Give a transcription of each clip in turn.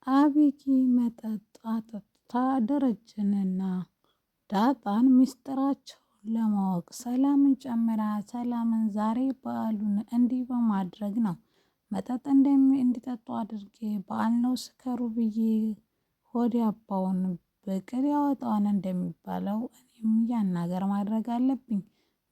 አቢጊ መጠጥ አጠጥታ ደረጀንና ዳጣን ሚስጥራቸውን ለማወቅ ሰላምን ጨምራ ሰላምን ዛሬ በዓሉን እንዲህ በማድረግ ነው መጠጥ እንዲጠጡ አድርጌ በዓል ነው ስከሩ ብዬ ሆድ ያባውን ብቅል ያወጣዋን እንደሚባለው እኔም ያን ነገር ማድረግ አለብኝ።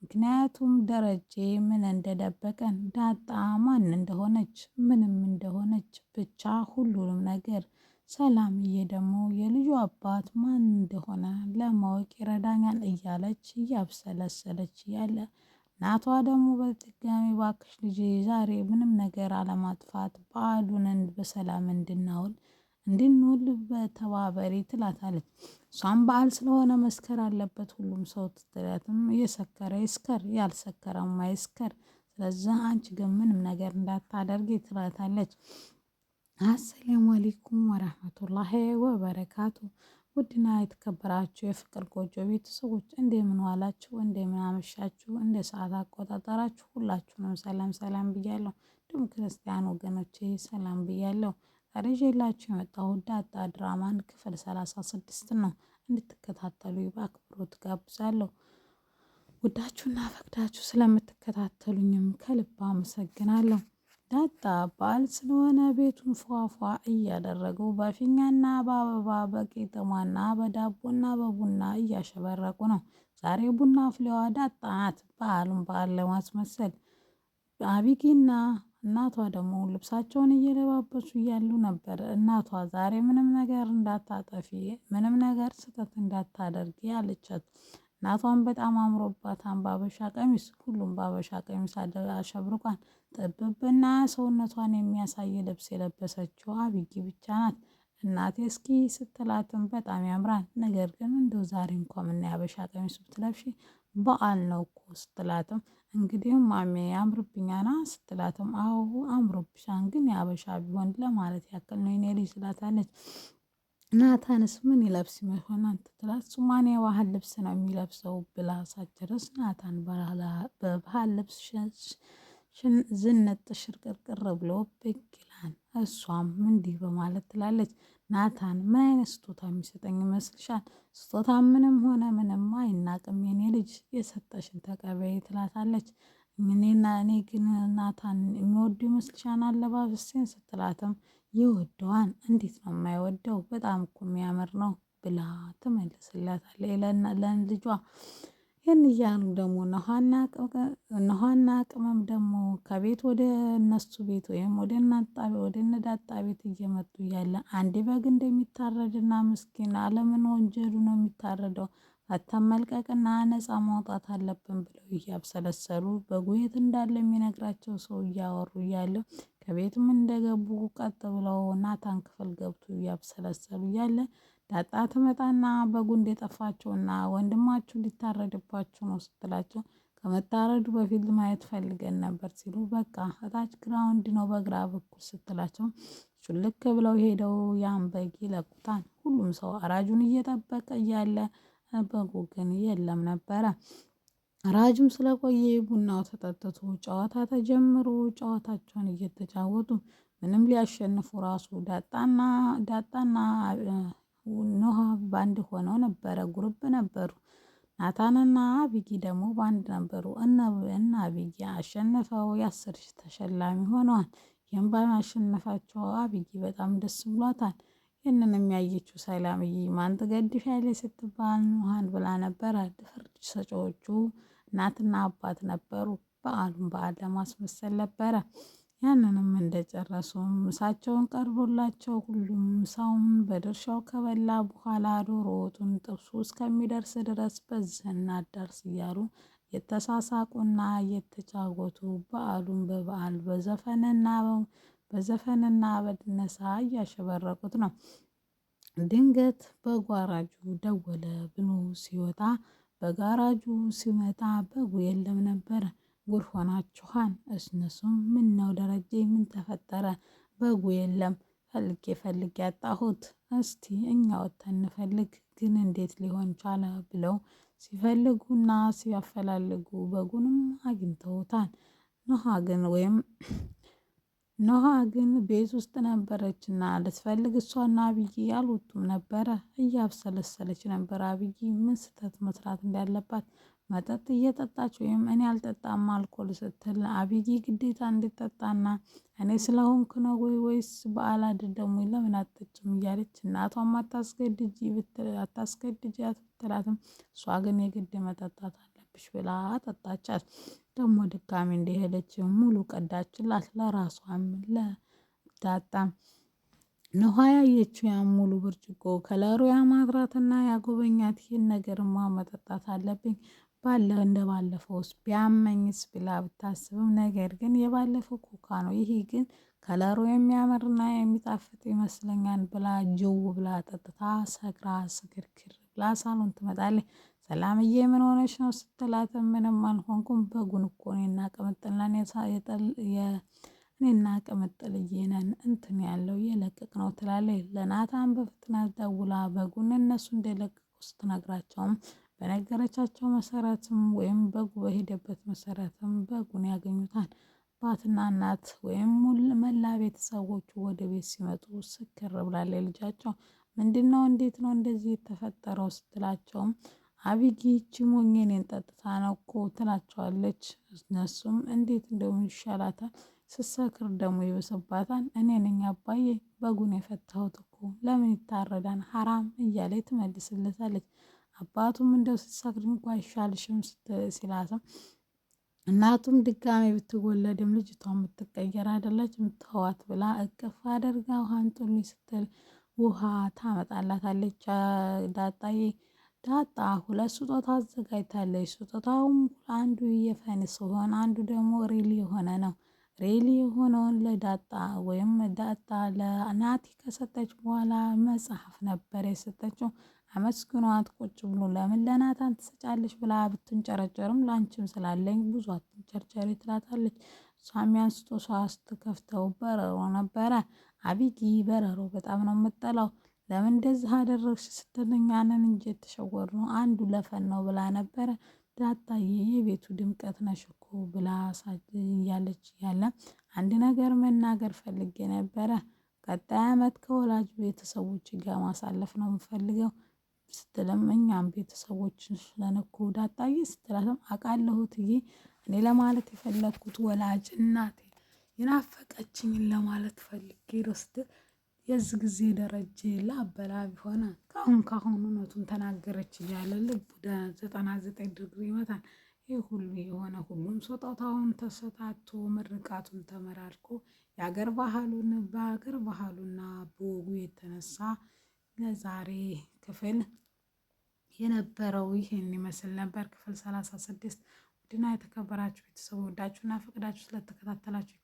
ምክንያቱም ደረጀ ምን እንደደበቀን ዳጣ ማን እንደሆነች ምንም እንደሆነች ብቻ ሁሉንም ነገር ሰላምዬ ደግሞ የልጁ አባት ማን እንደሆነ ለማወቅ ይረዳኛል እያለች እያብሰለሰለች ያለ እናቷ ደግሞ በድጋሚ እባክሽ ልጄ ዛሬ ምንም ነገር አለማጥፋት በዓሉን በሰላም እንድንውል በተባበሪ ትላታለች። እሷም በዓል ስለሆነ መስከር አለበት ሁሉም ሰው ትላትም እየሰከረ ይስከር ያልሰከረማ ይስከር። ስለዚህ አንቺ ግን ምንም ነገር እንዳታደርጊ ትላታለች። አሰላሙ አለይኩም ወራህመቱላሂ ወበረካቱ። ውድና የተከበራችሁ የፍቅር ጎጆ ቤተሰቦች እንደምን ዋላችሁ እንደምን አመሻችሁ እንደ ሰዓት አቆጣጠራችሁ ሁላችሁንም ሰላም ሰላም ብያለሁ። እንዲሁም ክርስቲያን ወገኖቼ ሰላም ብያለሁ። ዛሬ ይዤላችሁ የመጣሁት ዳጣ ድራማን ክፍል 36 ነው። እንድትከታተሉ በአክብሮት ጋብዛለሁ። ወዳችሁና ፈቅዳችሁ ስለምትከታተሉኝም ከልብ አመሰግናለሁ። ዳጣ በዓል ስለሆነ ቤቱን ፏፏ እያደረጉ በፊኛና በአበባ በቄጠማና በዳቦና በቡና እያሸበረቁ ነው። ዛሬ ቡና አፍሊዋ ዳጣ ናት። በዓሉን በዓል ለማስመሰል አቢጊና እናቷ ደግሞ ልብሳቸውን እየለባበሱ እያሉ ነበር። እናቷ ዛሬ ምንም ነገር እንዳታጠፊ ምንም ነገር ስህተት እንዳታደርጊ አለቻት። እናቷን በጣም አምሮባታን በአበሻ ቀሚስ ሁሉም በአበሻ ቀሚስ አሸብርቋን ጥብብና ሰውነቷን የሚያሳይ ልብስ የለበሰችው አቢጊ ብቻ ናት። እናቴ እስኪ ስትላትም በጣም ያምራል፣ ነገር ግን እንደው ዛሬ እንኳን ምን ያበሻ ቀሚስ ብትለብሺ በዓል ነው እኮ ስትላትም እንግዲህም ማሜ ያምርብኛና ስትላትም አዎ አምሮብሻን፣ ግን ያበሻ ቢሆን ለማለት ያክል ነው የኔ ልጅ ትላታለች። ናታንስ ምን ይለብስ ይሆናል ትላት። እሱማን የባህል ልብስ ነው የሚለብሰው ብላ ሳትጨርስ ናታን በባህል ልብስ ዝንጥ ሽርቅርቅር ብሎ ብቅ ይላል። እሷም እንዲህ በማለት ትላለች፣ ናታን ምን አይነት ስጦታ የሚሰጠኝ ይመስልሻል? ስጦታ ምንም ሆነ ምንም አይናቅም የኔ ልጅ፣ የሰጠሽን ተቀበይ ትላታለች። እኔ ግን ናታን የሚወዱ ይመስልሻል አለባበሴን ስትላትም ይወደዋን፣ እንዴት ነው የማይወደው? በጣም እኮ የሚያምር ነው ብላ ትመልስላታለች ለልጇ። ይህን እያሉ ደግሞ ነሃና ቅመም ደግሞ ከቤት ወደ እነሱ ቤት ወይም ወደ እነዳጣ ቤት እየመጡ እያለ አንዴ በግ እንደሚታረድና ምስኪን አለምን ወንጀሉ ነው የሚታረደው አተመልቀቅና ነፃ ማውጣት አለብን ብለው እያብሰለሰሉ በጉ የት እንዳለ የሚነግራቸው ሰው እያወሩ እያለ ከቤትም እንደገቡ ቀጥ ብለው ናታን ክፍል ገብቶ እያብሰለሰሉ እያለ ዳጣ ትመጣና በጉ እንደጠፋቸውና ወንድማችሁ ሊታረድባችሁ ነው ስትላቸው ከመታረዱ በፊት ማየት ፈልገን ነበር ሲሉ በቃ እታች ግራውንድ ነው በግራ በኩል ስትላቸው ሹልክ ብለው ሄደው ያን በግ ይለቁታል። ሁሉም ሰው አራጁን እየጠበቀ እያለ በጉ ግን የለም ነበረ። አራጁም ስለቆየ ቡናው ተጠጥቶ ጨዋታ ተጀምሮ ጨዋታቸውን እየተጫወቱ ምንም ሊያሸንፉ ራሱ ዳጣና ኖሃ ባንድ ሆነው ነበረ፣ ጉርብ ነበሩ። ናታንና አቢጊ ደግሞ ባንድ ነበሩ። እና አቢጊ አሸነፈው የ10,000 ተሸላሚ ሆነዋል። ይህም በማሸነፋቸው አቢጊ በጣም ደስ ብሏታል። ይህንን የሚያየችው ሰላምዬ ማን ትገድፊያለሽ ስትባል ኑሃን ብላ ነበረ። ፍርድ ሰጪዎቹ እናትና አባት ነበሩ። በዓሉን በዓል ለማስመሰል ነበረ። ያንንም እንደጨረሱ ምሳቸውን ቀርቦላቸው ሁሉም ምሳውን በድርሻው ከበላ በኋላ ዶሮ ወጡን ጥብሱ እስከሚደርስ ድረስ በዚህ እናዳርስ እያሉ የተሳሳቁና የተጫወቱ በዓሉን በበዓል በዘፈንና በድነሳ እያሸበረቁት ነው። ድንገት በጓራጁ ደወለ ብሎ ሲወጣ በጋራጁ ሲመጣ በጉ የለም ነበረ። ጉድ ሆናችኋል። እነሱም ምን ነው ደረጀ ምን ተፈጠረ? በጉ የለም ፈልጌ ያጣሁት። እስቲ እኛ ወጥተን እንፈልግ፣ ግን እንዴት ሊሆን ቻለ ብለው ሲፈልጉና ሲያፈላልጉ በጉንም አግኝተውታል። ኖሃ ግን ወይም ኖሃ ግን ቤት ውስጥ ነበረችና ልትፈልግ እሷና አብይ አልወጡም ነበረ። እያብሰለሰለች ነበር አብይ ምን ስህተት መስራት እንዳለባት። መጠጥ እየጠጣች ወይም እኔ አልጠጣም አልኮል ስትል አብይ ግዴታ እንድጠጣና እኔ ስለሆንኩ ነው ወይስ በዓል ደግሞ ለምን አትጠጭም እያለች እናቷም አታስገድጃት ብትላትም እሷ ግን የግድ መጠጣት አለብሽ ብላ አጠጣቻት። ደግሞ ድጋሚ እንደሄደች ሙሉ ቀዳችላት ለራሷም ለዳጣም። ነሃ ያየችው ያን ሙሉ ብርጭቆ ከለሩ ያማራትና ያጎበኛት ይህን ነገርማ መጠጣት አለብኝ እንደ ባለፈውስ ቢያመኝስ ብላ ብታስብም ነገር ግን የባለፈው ኮካ ነው፣ ይሄ ግን ከለሩ የሚያምርና የሚጣፍጥ ይመስለኛል ብላ ጅው ብላ ጠጥታ ሰክራ ስክርክር ብላ ሳሎን ትመጣለች። ሰላምዬ ምን ሆነች ነው ስትላት ምንም አልሆንኩም በጉን እኮ እኔና ቅምጥልዬ ነን እንትን ያለው የለቀቅ ነው ትላለች። ለናታን በፍጥነት ደውላ በጉን እነሱ እንደለቀቁ ስትነግራቸውም በነገረቻቸው መሰረትም ወይም በጉ በሄደበት መሰረትም በጉን ያገኙታል። አባትና እናት ወይም መላ ቤተሰቦቹ ወደ ቤት ሲመጡ ስክር ብላለች ልጃቸው። ምንድነው እንዴት ነው እንደዚህ የተፈጠረው ስትላቸውም አብይ ይቺ ሞኝ እኔን ጠጥታ ነው እኮ ትላቸዋለች። እነሱም እንዴት እንደውም ይሻላታል ስትሰክር ደግሞ ይበሰባታል። እኔ ነኝ አባዬ በጉን የፈታሁት እኮ ለምን ይታረዳን ሀራም እያለች ትመልስለታለች። አባቱም እንደው ስትሰክሪ እንኳ አይሻልሽም ሲላትም እናቱም ድጋሜ ብትወለድም ልጅቷ የምትቀየር አይደለችም ተዋት ብላ እቅፍ አድርጋ ውሃ አምጡልኝ ስትል ውሃ ታመጣላታለች። ዳጣዬ ዳጣ ሁለት ስጦታ አዘጋጅታለች። ስጦታውም አንዱ የፈን ሲሆን አንዱ ደግሞ ሬሊ የሆነ ነው። ሬሊ የሆነውን ለዳጣ ወይም ዳጣ ለናቲ ከሰጠች በኋላ መጽሐፍ ነበር የሰጠችው። አመስግኗት ቁጭ ብሎ ለምን ለናታን ትሰጫለች ብላ ብትንጨረጨርም ላንቺም ስላለኝ ብዙ አትንጨርጨሪ ትላታለች። እሷም ያን ስጦታ ስትከፍተው በረሮ ነበረ። አብይ በረሮ በጣም ነው የምጠላው ለምን እንደዚህ አደረግሽ ስትለኝ ያንን እንጂ የተሸወርነው አንዱ ለፈን ነው ብላ ነበረ። ዳጣዬ የቤቱ ድምቀት ነሽ እኮ ብላ እያለች ያለ አንድ ነገር መናገር ፈልጌ ነበረ። ቀጣይ ዓመት ከወላጅ ቤተሰቦች ጋር ማሳለፍ ነው የምፈልገው ስትልም እኛም ቤተሰቦችን ስለነኩ ዳጣዬ ስትላትም አውቃለሁ እትዬ እኔ ለማለት የፈለግኩት ወላጅ እናቴ የናፈቀችኝን ለማለት ፈልጌ ስትል የዚህ ጊዜ ደረጀ ላበላ ቢሆን ካሁን እውነቱን ተናገረች እያለ ልቡ 99 ዲግሪ ይመታል። ይህ ሁሉ የሆነ ሁሉም ስጦታውን ተሰጣቶ ምርቃቱን ተመራርቆ በሀገር ባህሉና በወጉ የተነሳ ለዛሬ ክፍል የነበረው ይህን ይመስል ነበር። ክፍል 36 ውድና የተከበራችሁ ቤተሰብ ወዳችሁና ፈቅዳችሁ ስለተከታተላችሁ